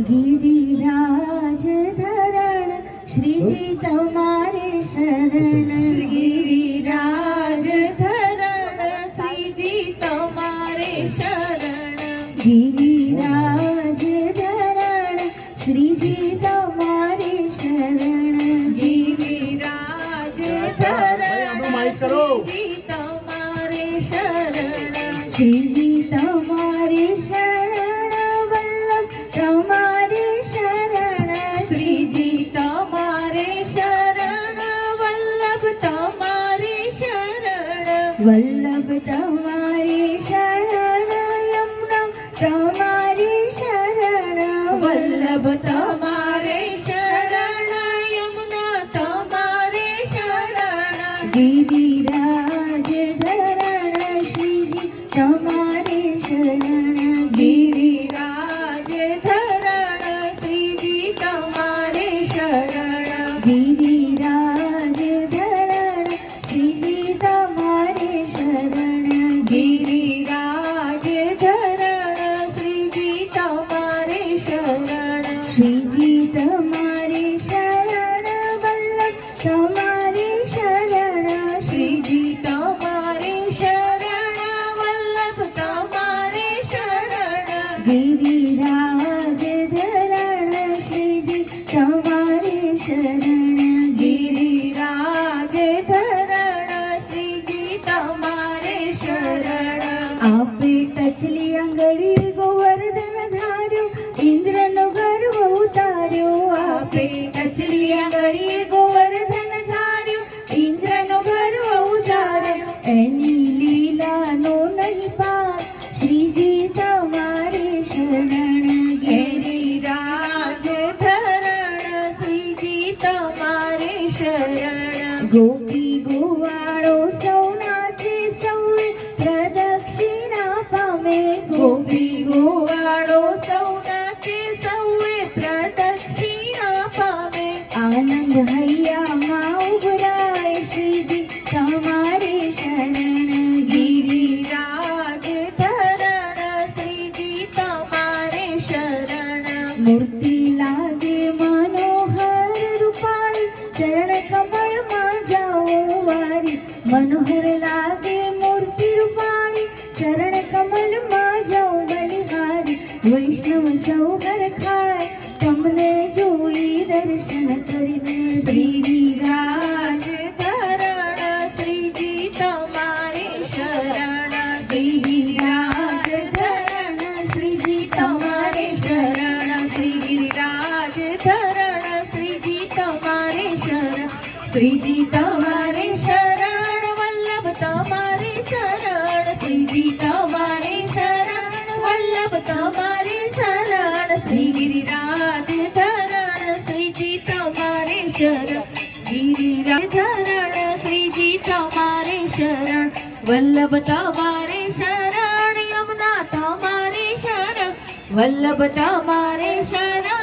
गिरिराज धरण श्रीजी तुम्हारे शरण। गिरिराज धरण श्रीजी तुम्हारे शरण। गिरिराज धरण श्रीजी तुम्हारे शरण। गिरिराज धरण श्रीजी तुम्हारे शरण। श्रीजी तुम्हारे शरण वल्लभ तुम्हारे शरण। श्रीजी तुम्हारे शरण वल्लभ तुम्हारे शरण। वल्लभ तुम्हारे शरण यमुना तुम्हारे शरण। वल्लभ तुम्हारे शरण यमुना तुम्हारे शरण। गिरिराज धरण श्रीजी तुम्हारे शरण। गिरिराज धरण श्रीजी तुम्हारे शरण। गिरिराज धरण श्रीजी तुम्हारे शरण। गिरिराज धरण श्रीजी तुम्हारे शरण। श्रीजी तुम्हारे शरण वल्लभ तुम्हारे शरण। श्रीजी तुम्हारे शरण वल्लभ तुम्हारे शरण। गिरिराज धरण श्रीजी तुम्हारे शरण। गिरिराज धरण श्रीजी तुम्हारे शरण। आपे टचली अंगड़ी गोवर्धन धार्यो इंद्रनो गर्व उतार्यो। आपे टचली अंगड़ी गोवर्धन धार्यो इंद्रनो गर्व उतार्यो। एनी लीला नो नहीं पार श्रीजी तुम्हारे शरण। गिरिराज धरण श्रीजी तुम्हारे शरण। गोपी गोवाळो सौनाचे सौवे प्रदक्षिणा पामे। गोपी गोवाळो सौनाचे सौवे प्रदक्षिणा पामे। आनंद हैया माँ उभराय श्रीजी तुम्हारे शरण। गिरिराज धरण श्रीजी तुम्हारे शरण। मूर्ति लागे मनोहर रूपाणी चरण कमल मां जाओ वारी। मनोहर लागे मूर्ति रूपाणी चरण कमल मां जाओ बलिहारी। वैष्णव सौगर खाय તમને જોઈ દર્શન કરીને। गिरिराज धरण श्रीजी तुम्हारे शरण। गिरिराज धरण श्रीजी तुम्हारे शरण। श्री गिरिराज धरण श्रीजी तुम्हारे शरण। श्रीजी तुम्हारे शरण वल्लभ तुम्हारे शरण। श्रीजी तुम्हारे शरण वल्लभ तुम्हारे शरण। श्री गिरिराज धरण श्रीजी तुम्हारे शरण। गिरिराज धरण श्रीजी तुम्हारे शरण। वल्लभ तुम्हारे शरण यमुना तुम्हारे शरण। वल्लभ तुम्हारे शरण